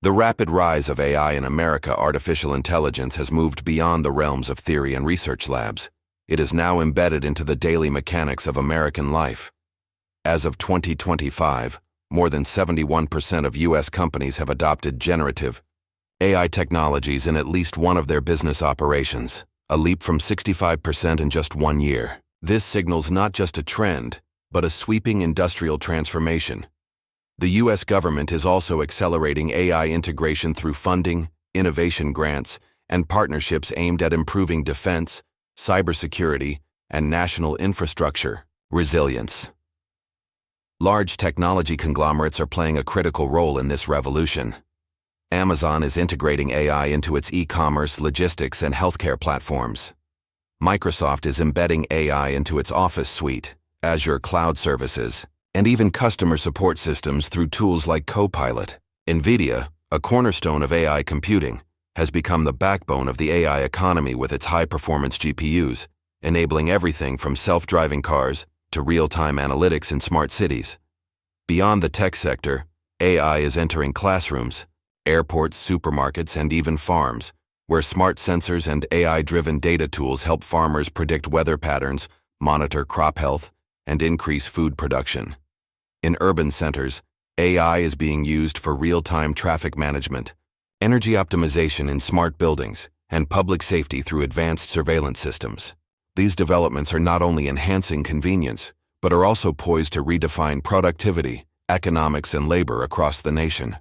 The rapid rise of AI in America, artificial intelligence, has moved beyond the realms of theory and research labs. It is now embedded into the daily mechanics of American life. As of 2025, more than 71% of U.S. companies have adopted generative AI technologies in at least one of their business operations, a leap from 65% in just 1 year. This signals not just a trend, but a sweeping industrial transformation. The U.S. government is also accelerating AI integration through funding, innovation grants, and partnerships aimed at improving defense, cybersecurity, and national infrastructure resilience. Large technology conglomerates are playing a critical role in this revolution. Amazon is integrating AI into its e-commerce, logistics, and healthcare platforms. Microsoft is embedding AI into its Office suite, Azure cloud services, and even customer support systems through tools like Copilot. NVIDIA, a cornerstone of AI computing, has become the backbone of the AI economy with its high-performance GPUs, enabling everything from self-driving cars to real-time analytics in smart cities. Beyond the tech sector, AI is entering classrooms, airports, supermarkets, and even farms, where smart sensors and AI-driven data tools help farmers predict weather patterns, monitor crop health, and increase food production. In urban centers, AI is being used for real-time traffic management, energy optimization in smart buildings, and public safety through advanced surveillance systems. These developments are not only enhancing convenience, but are also poised to redefine productivity, economics, and labor across the nation.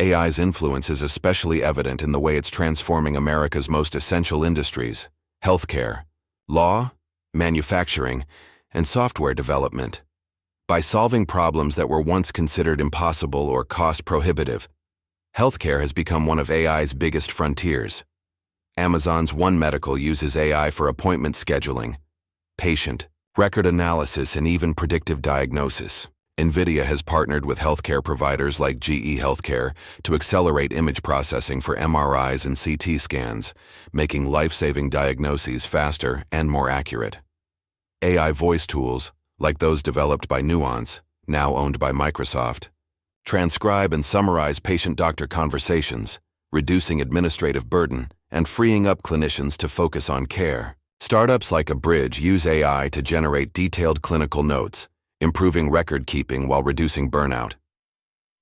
AI's influence is especially evident in the way it's transforming America's most essential industries: healthcare, law, manufacturing, and software development. By solving problems that were once considered impossible or cost-prohibitive, healthcare has become one of AI's biggest frontiers. Amazon's One Medical uses AI for appointment scheduling, patient record analysis, and even predictive diagnosis. NVIDIA has partnered with healthcare providers like GE Healthcare to accelerate image processing for MRIs and CT scans, making life-saving diagnoses faster and more accurate. AI voice tools, like those developed by Nuance, now owned by Microsoft, transcribe and summarize patient-doctor conversations, reducing administrative burden and freeing up clinicians to focus on care. Startups like Abridge use AI to generate detailed clinical notes, improving record-keeping while reducing burnout.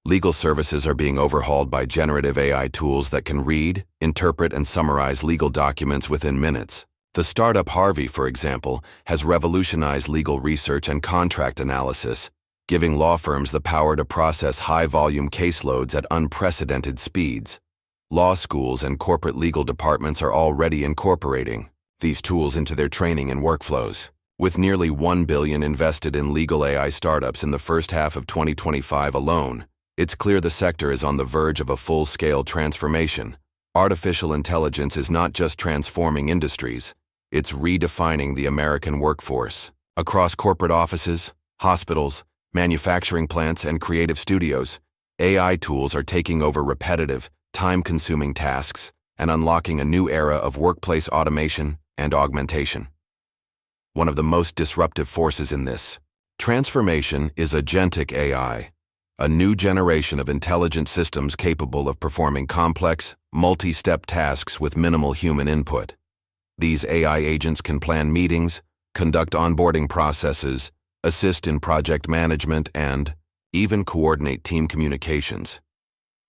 Legal services are being overhauled by generative AI tools that can read, interpret, and summarize legal documents within minutes. The startup Harvey, for example, has revolutionized legal research and contract analysis, giving law firms the power to process high-volume caseloads at unprecedented speeds. Law schools and corporate legal departments are already incorporating these tools into their training and workflows. With nearly $1 billion invested in legal AI startups in the first half of 2025 alone, it's clear the sector is on the verge of a full-scale transformation. Artificial intelligence is not just transforming industries, it's redefining the American workforce. Across corporate offices, hospitals, manufacturing plants, and creative studios, AI tools are taking over repetitive, time-consuming tasks and unlocking a new era of workplace automation and augmentation. One of the most disruptive forces in this transformation is agentic AI, a new generation of intelligent systems capable of performing complex, multi-step tasks with minimal human input. These AI agents can plan meetings, conduct onboarding processes, assist in project management, and even coordinate team communications.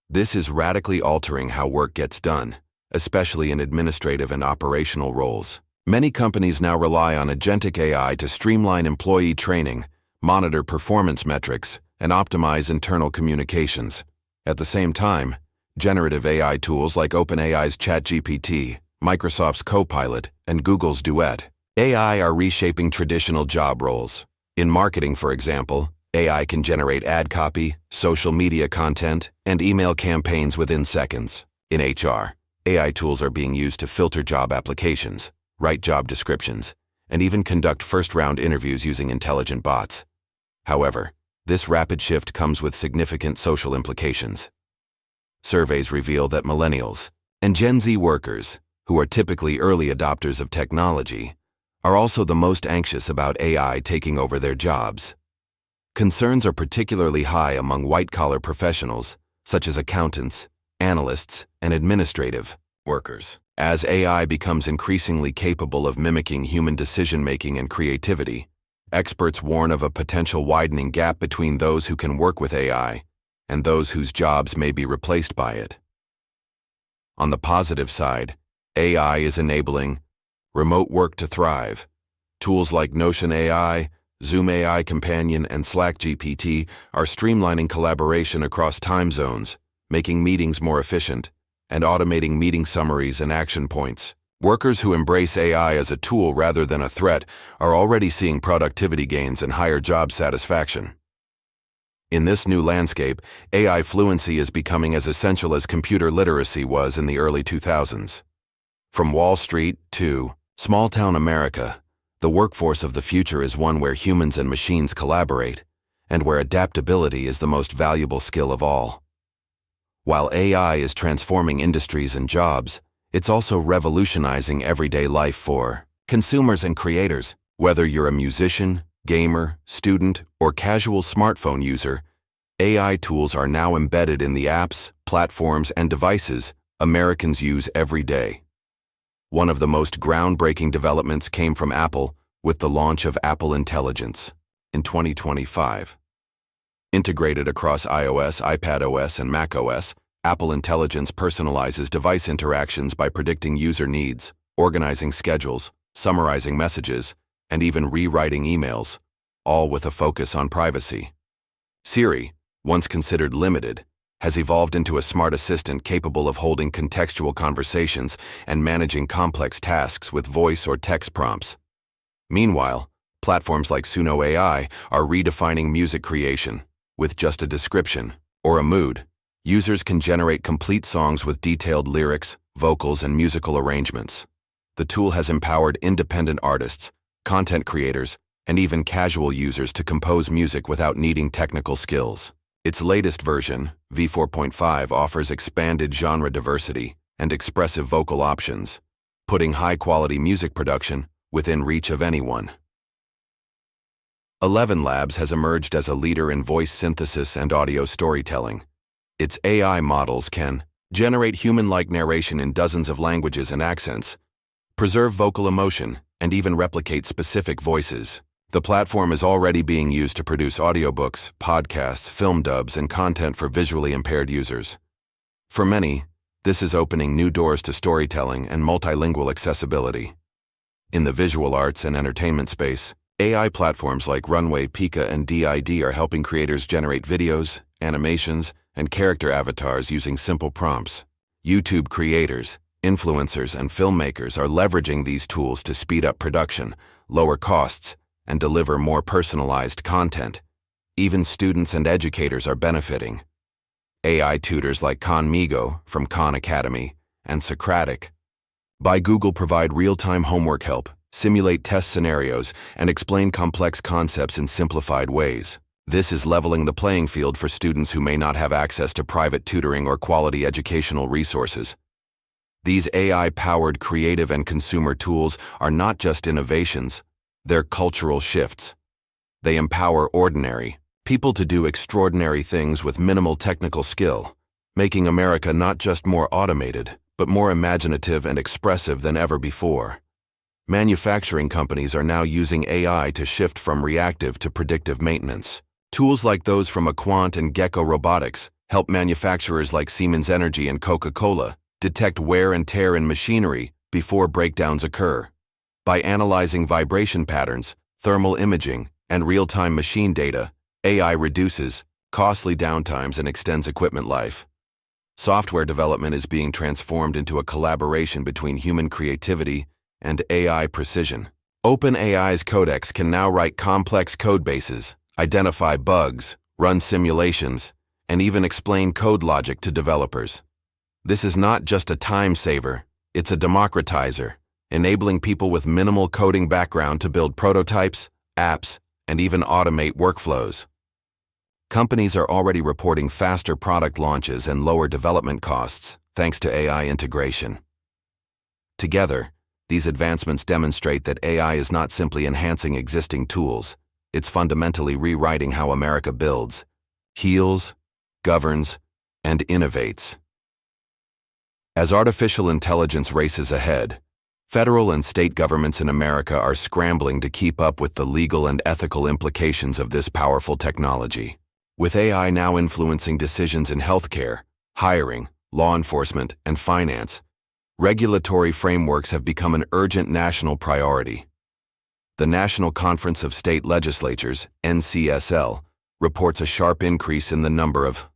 This is radically altering how work gets done, especially in administrative and operational roles. Many companies now rely on agentic AI to streamline employee training, monitor performance metrics, and optimize internal communications. At the same time, generative AI tools like OpenAI's ChatGPT, Microsoft's Copilot, and Google's Duet AI are reshaping traditional job roles. In marketing, for example, AI can generate ad copy, social media content, and email campaigns within seconds. In HR, AI tools are being used to filter job applications, write job descriptions, and even conduct first-round interviews using intelligent bots. However, this rapid shift comes with significant social implications. Surveys reveal that millennials and Gen Z workers, who are typically early adopters of technology, are also the most anxious about AI taking over their jobs. Concerns are particularly high among white-collar professionals, such as accountants, analysts, and administrative workers. As AI becomes increasingly capable of mimicking human decision-making and creativity, experts warn of a potential widening gap between those who can work with AI and those whose jobs may be replaced by it. On the positive side, AI is enabling remote work to thrive. Tools like Notion AI, Zoom AI Companion, and Slack GPT are streamlining collaboration across time zones, making meetings more efficient, and automating meeting summaries and action points. Workers who embrace AI as a tool rather than a threat are already seeing productivity gains and higher job satisfaction. In this new landscape, AI fluency is becoming as essential as computer literacy was in the early 2000s. From Wall Street to small-town America, the workforce of the future is one where humans and machines collaborate, and where adaptability is the most valuable skill of all. While AI is transforming industries and jobs, it's also revolutionizing everyday life for consumers and creators. Whether you're a musician, gamer, student, or casual smartphone user, AI tools are now embedded in the apps, platforms, and devices Americans use every day. One of the most groundbreaking developments came from Apple with the launch of Apple Intelligence in 2025. Integrated across iOS, iPadOS, and macOS, Apple Intelligence personalizes device interactions by predicting user needs, organizing schedules, summarizing messages, and even rewriting emails, all with a focus on privacy. Siri, once considered limited, has evolved into a smart assistant capable of holding contextual conversations and managing complex tasks with voice or text prompts. Meanwhile, platforms like Suno AI are redefining music creation. With just a description or a mood, users can generate complete songs with detailed lyrics, vocals, and musical arrangements. The tool has empowered independent artists, content creators, and even casual users to compose music without needing technical skills. Its latest version, v4.5, offers expanded genre diversity and expressive vocal options, putting high-quality music production within reach of anyone. 11 Labs has emerged as a leader in voice synthesis and audio storytelling. Its AI models can generate human-like narration in dozens of languages and accents, preserve vocal emotion, and even replicate specific voices. The platform is already being used to produce audiobooks, podcasts, film dubs, and content for visually impaired users. For many, this is opening new doors to storytelling and multilingual accessibility. In the visual arts and entertainment space, AI platforms like Runway, Pika, and DID are helping creators generate videos, animations, and character avatars using simple prompts. YouTube creators, influencers, and filmmakers are leveraging these tools to speed up production, lower costs, and deliver more personalized content. Even students and educators are benefiting. AI tutors like Khanmigo from Khan Academy and Socratic by Google provide real-time homework help, simulate test scenarios, and explain complex concepts in simplified ways. This is leveling the playing field for students who may not have access to private tutoring or quality educational resources. These AI-powered creative and consumer tools are not just innovations, they're cultural shifts. They empower ordinary people to do extraordinary things with minimal technical skill, making America not just more automated, but more imaginative and expressive than ever before. Manufacturing companies are now using AI to shift from reactive to predictive maintenance. Tools like those from Aquant and Gecko Robotics help manufacturers like Siemens Energy and Coca-Cola detect wear and tear in machinery before breakdowns occur. By analyzing vibration patterns, thermal imaging, and real-time machine data, AI reduces costly downtimes and extends equipment life. Software development is being transformed into a collaboration between human creativity and AI precision. OpenAI's Codex can now write complex code bases, identify bugs, run simulations, and even explain code logic to developers. This is not just a time saver, it's a democratizer, enabling people with minimal coding background to build prototypes, apps, and even automate workflows. Companies are already reporting faster product launches and lower development costs thanks to AI integration. Together, these advancements demonstrate that AI is not simply enhancing existing tools, it's fundamentally rewriting how America builds, heals, governs, and innovates. As artificial intelligence races ahead, federal and state governments in America are scrambling to keep up with the legal and ethical implications of this powerful technology. With AI now influencing decisions in healthcare, hiring, law enforcement, and finance, regulatory frameworks have become an urgent national priority. The National Conference of State Legislatures, NCSL, reports a sharp increase in the number of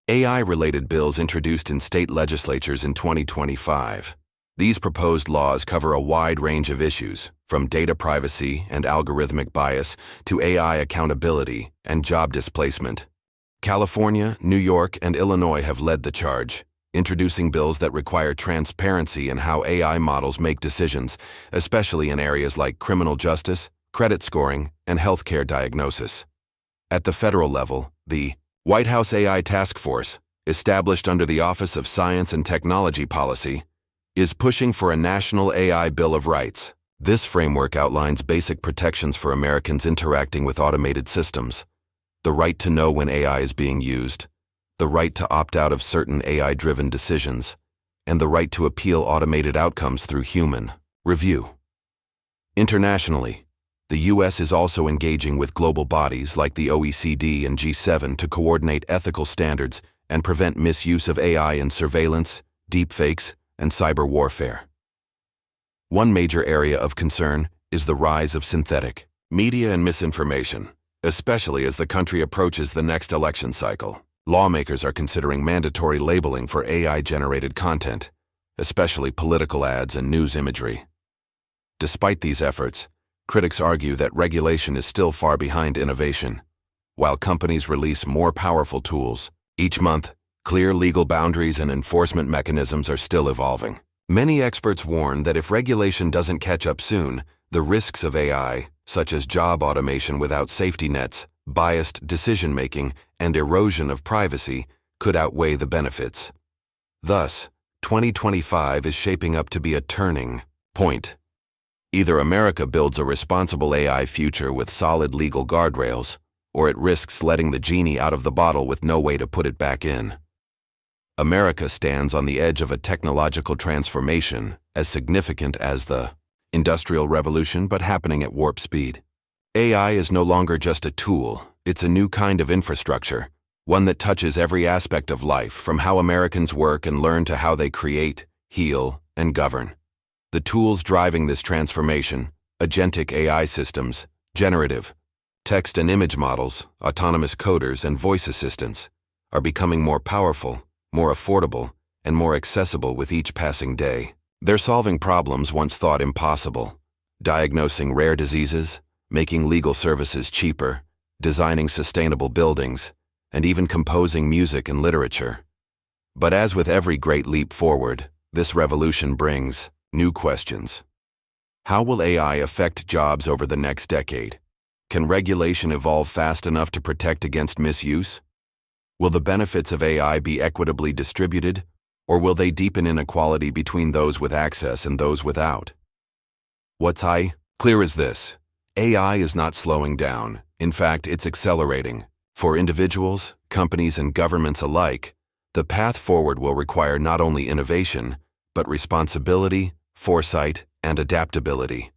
AI-related bills introduced in state legislatures in 2025. These proposed laws cover a wide range of issues, from data privacy and algorithmic bias to AI accountability and job displacement. California, New York, and Illinois have led the charge, introducing bills that require transparency in how AI models make decisions, especially in areas like criminal justice, credit scoring, and healthcare diagnosis. At the federal level, the White House AI Task Force, established under the Office of Science and Technology Policy, is pushing for a national AI Bill of Rights. This framework outlines basic protections for Americans interacting with automated systems: the right to know when AI is being used, the right to opt out of certain AI-driven decisions, and the right to appeal automated outcomes through human review. Internationally, the U.S. is also engaging with global bodies like the OECD and G7 to coordinate ethical standards and prevent misuse of AI in surveillance, deepfakes, and cyber warfare. One major area of concern is the rise of synthetic media and misinformation, especially as the country approaches the next election cycle. Lawmakers are considering mandatory labeling for AI-generated content, especially political ads and news imagery. Despite these efforts, critics argue that regulation is still far behind innovation. While companies release more powerful tools each month, clear legal boundaries and enforcement mechanisms are still evolving. Many experts warn that if regulation doesn't catch up soon, the risks of AI, such as job automation without safety nets, biased decision-making, and erosion of privacy, could outweigh the benefits. Thus, 2025 is shaping up to be a turning point. Either America builds a responsible AI future with solid legal guardrails, or it risks letting the genie out of the bottle with no way to put it back in. America stands on the edge of a technological transformation as significant as the Industrial Revolution, but happening at warp speed. AI is no longer just a tool, it's a new kind of infrastructure, one that touches every aspect of life, from how Americans work and learn to how they create, heal, and govern. The tools driving this transformation, agentic AI systems, generative, text and image models, autonomous coders, and voice assistants, are becoming more powerful, more affordable, and more accessible with each passing day. They're solving problems once thought impossible, diagnosing rare diseases, making legal services cheaper, designing sustainable buildings, and even composing music and literature. But as with every great leap forward, this revolution brings new questions. How will AI affect jobs over the next decade? Can regulation evolve fast enough to protect against misuse? Will the benefits of AI be equitably distributed, or will they deepen inequality between those with access and those without? What's clear is this: AI is not slowing down. In fact, it's accelerating. For individuals, companies, and governments alike, the path forward will require not only innovation, but responsibility, foresight, and adaptability.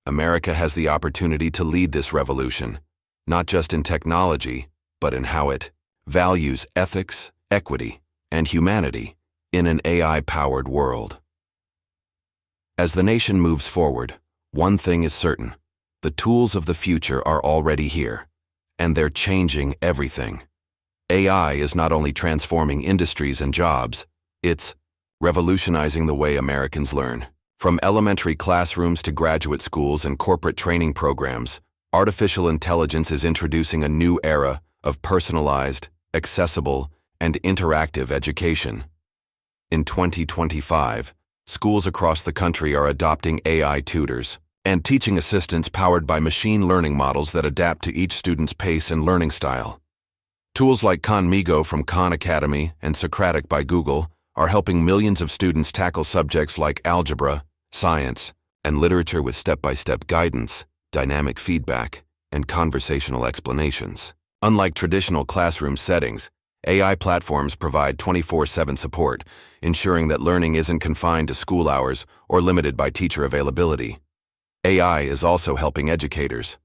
America has the opportunity to lead this revolution, not just in technology, but in how it values ethics, equity, and humanity in an AI-powered world. As the nation moves forward, one thing is certain: the tools of the future are already here, and they're changing everything. AI is not only transforming industries and jobs, it's revolutionizing the way Americans learn. From elementary classrooms to graduate schools and corporate training programs, artificial intelligence is introducing a new era of personalized, accessible, and interactive education. In 2025, schools across the country are adopting AI tutors and teaching assistants powered by machine learning models that adapt to each student's pace and learning style. Tools like Khanmigo from Khan Academy and Socratic by Google are helping millions of students tackle subjects like algebra, science, and literature with step-by-step guidance, dynamic feedback, and conversational explanations. Unlike traditional classroom settings, AI platforms provide 24/7 support, ensuring that learning isn't confined to school hours or limited by teacher availability. AI is also helping educators.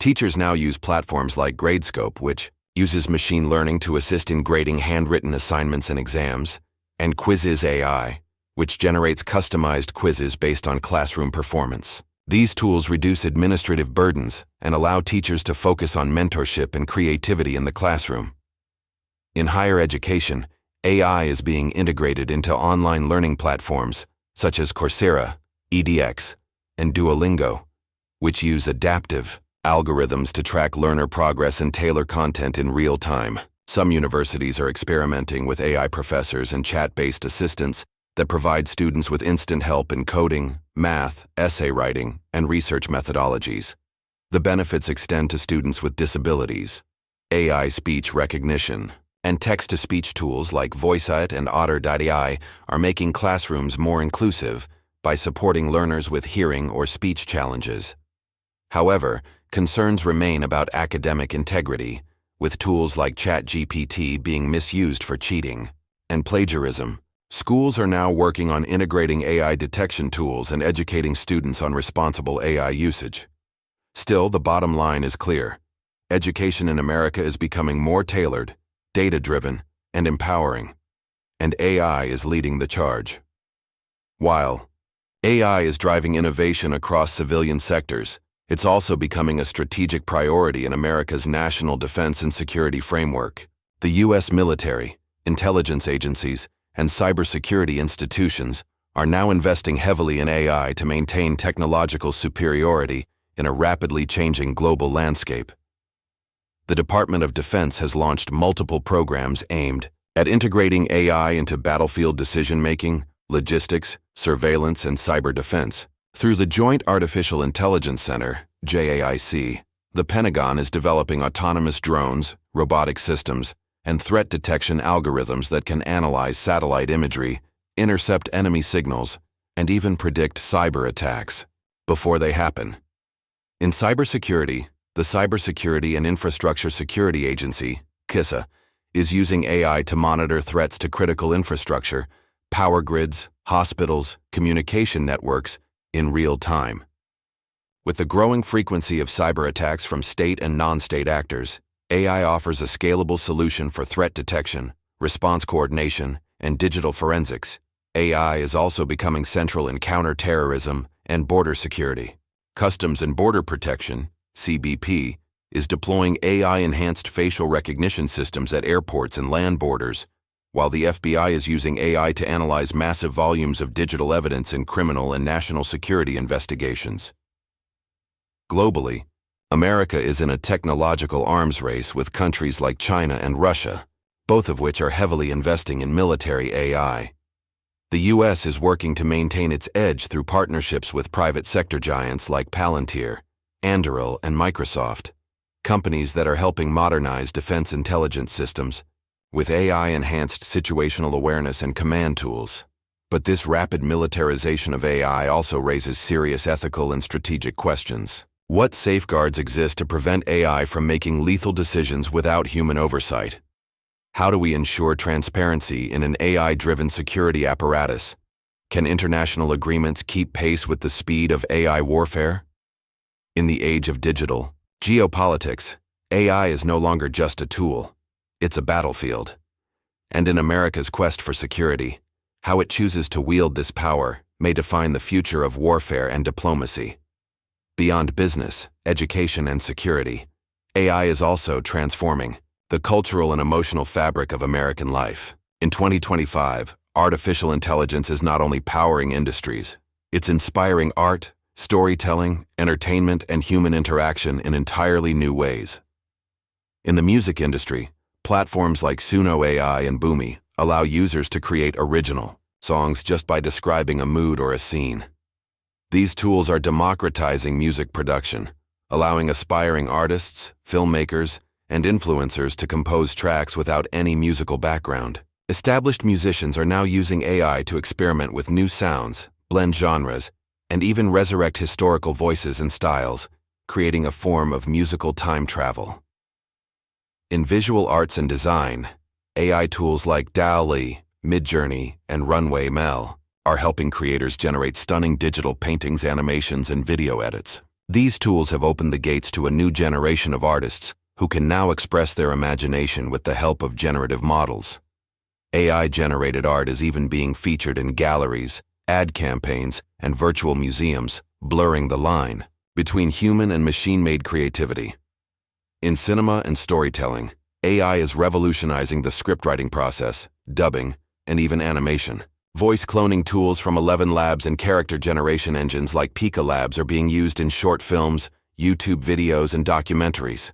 Teachers now use platforms like Gradescope, which uses machine learning to assist in grading handwritten assignments and exams, and Quizzes AI, which generates customized quizzes based on classroom performance. These tools reduce administrative burdens and allow teachers to focus on mentorship and creativity in the classroom. In higher education, AI is being integrated into online learning platforms such as Coursera, edX, and Duolingo, which use adaptive algorithms to track learner progress and tailor content in real time. Some universities are experimenting with AI professors and chat-based assistants that provide students with instant help in coding, math, essay writing, and research methodologies. The benefits extend to students with disabilities. AI speech recognition and text-to-speech tools like VoiceIt and Otter.ai are making classrooms more inclusive by supporting learners with hearing or speech challenges. However, concerns remain about academic integrity, with tools like ChatGPT being misused for cheating and plagiarism. Schools are now working on integrating AI detection tools and educating students on responsible AI usage. Still, the bottom line is clear. Education in America is becoming more tailored, data-driven, and empowering, and AI is leading the charge. While AI is driving innovation across civilian sectors, it's also becoming a strategic priority in America's national defense and security framework. The U.S. military, intelligence agencies, and cybersecurity institutions are now investing heavily in AI to maintain technological superiority in a rapidly changing global landscape. The Department of Defense has launched multiple programs aimed at integrating AI into battlefield decision-making, logistics, surveillance, and cyber defense. Through the Joint Artificial Intelligence Center, JAIC, the Pentagon is developing autonomous drones, robotic systems, and threat detection algorithms that can analyze satellite imagery, intercept enemy signals, and even predict cyber attacks before they happen. In cybersecurity, the Cybersecurity and Infrastructure Security Agency, CISA, is using AI to monitor threats to critical infrastructure, power grids, hospitals, communication networks in real time. With the growing frequency of cyber attacks from state and non-state actors, AI offers a scalable solution for threat detection, response coordination, and digital forensics. AI is also becoming central in counter-terrorism and border security. Customs and Border Protection, CBP, is deploying AI-enhanced facial recognition systems at airports and land borders, while the FBI is using AI to analyze massive volumes of digital evidence in criminal and national security investigations. Globally, America is in a technological arms race with countries like China and Russia, both of which are heavily investing in military AI. The U.S. is working to maintain its edge through partnerships with private sector giants like Palantir, Anduril, and Microsoft, companies that are helping modernize defense intelligence systems with AI-enhanced situational awareness and command tools. But this rapid militarization of AI also raises serious ethical and strategic questions. What safeguards exist to prevent AI from making lethal decisions without human oversight? How do we ensure transparency in an AI-driven security apparatus? Can international agreements keep pace with the speed of AI warfare? In the age of digital geopolitics, AI is no longer just a tool, it's a battlefield. And in America's quest for security, how it chooses to wield this power may define the future of warfare and diplomacy. Beyond business, education, and security, AI is also transforming the cultural and emotional fabric of American life. In 2025, artificial intelligence is not only powering industries, it's inspiring art, storytelling, entertainment, and human interaction in entirely new ways. In the music industry, platforms like Suno AI and Boomi allow users to create original songs just by describing a mood or a scene. These tools are democratizing music production, allowing aspiring artists, filmmakers, and influencers to compose tracks without any musical background. Established musicians are now using AI to experiment with new sounds, blend genres, and even resurrect historical voices and styles, creating a form of musical time travel. In visual arts and design, AI tools like DALL-E, Midjourney, and Runway Mel are helping creators generate stunning digital paintings, animations, and video edits. These tools have opened the gates to a new generation of artists who can now express their imagination with the help of generative models. AI-generated art is even being featured in galleries, ad campaigns, and virtual museums, blurring the line between human and machine-made creativity. In cinema and storytelling, AI is revolutionizing the scriptwriting process, dubbing, and even animation. Voice cloning tools from 11 Labs and character generation engines like Pika Labs are being used in short films, YouTube videos, and documentaries.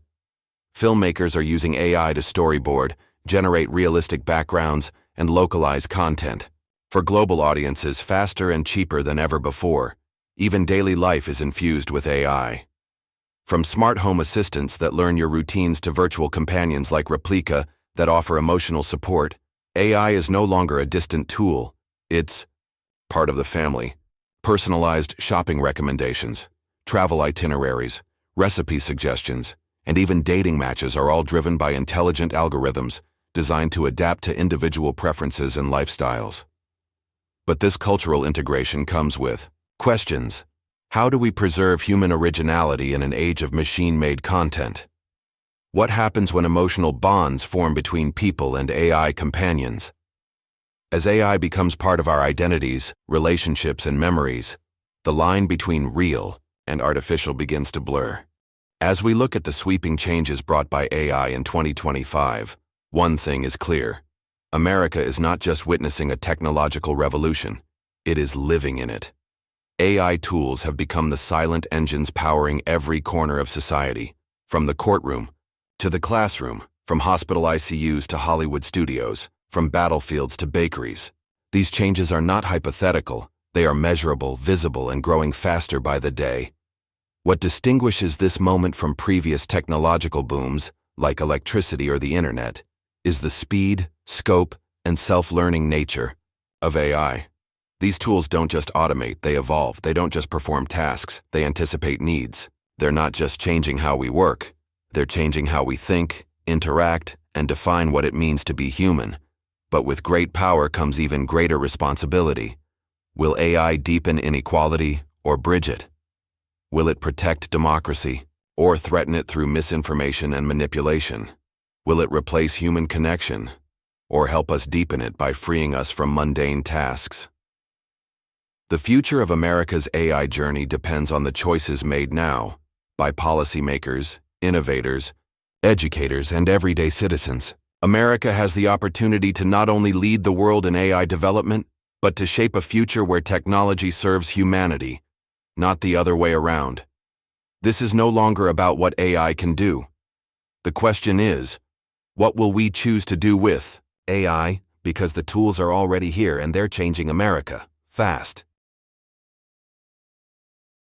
Filmmakers are using AI to storyboard, generate realistic backgrounds, and localize content for global audiences faster and cheaper than ever before. Even daily life is infused with AI. From smart home assistants that learn your routines to virtual companions like Replika that offer emotional support, AI is no longer a distant tool. It's part of the family. Personalized shopping recommendations, travel itineraries, recipe suggestions, and even dating matches are all driven by intelligent algorithms designed to adapt to individual preferences and lifestyles. But this cultural integration comes with questions. How do we preserve human originality in an age of machine-made content? What happens when emotional bonds form between people and AI companions? As AI becomes part of our identities, relationships, and memories, the line between real and artificial begins to blur. As we look at the sweeping changes brought by AI in 2025, one thing is clear. America is not just witnessing a technological revolution, it is living in it. AI tools have become the silent engines powering every corner of society, from the courtroom to the classroom, from hospital ICUs to Hollywood studios, from battlefields to bakeries. These changes are not hypothetical, they are measurable, visible, and growing faster by the day. What distinguishes this moment from previous technological booms, like electricity or the internet, is the speed, scope, and self-learning nature of AI. These tools don't just automate, they evolve. They don't just perform tasks, they anticipate needs. They're not just changing how we work, they're changing how we think, interact, and define what it means to be human. But with great power comes even greater responsibility. Will AI deepen inequality or bridge it? Will it protect democracy or threaten it through misinformation and manipulation? Will it replace human connection or help us deepen it by freeing us from mundane tasks? The future of America's AI journey depends on the choices made now by policymakers, innovators, educators, and everyday citizens. America has the opportunity to not only lead the world in AI development, but to shape a future where technology serves humanity, not the other way around. This is no longer about what AI can do. The question is, what will we choose to do with AI? Because the tools are already here and they're changing America fast.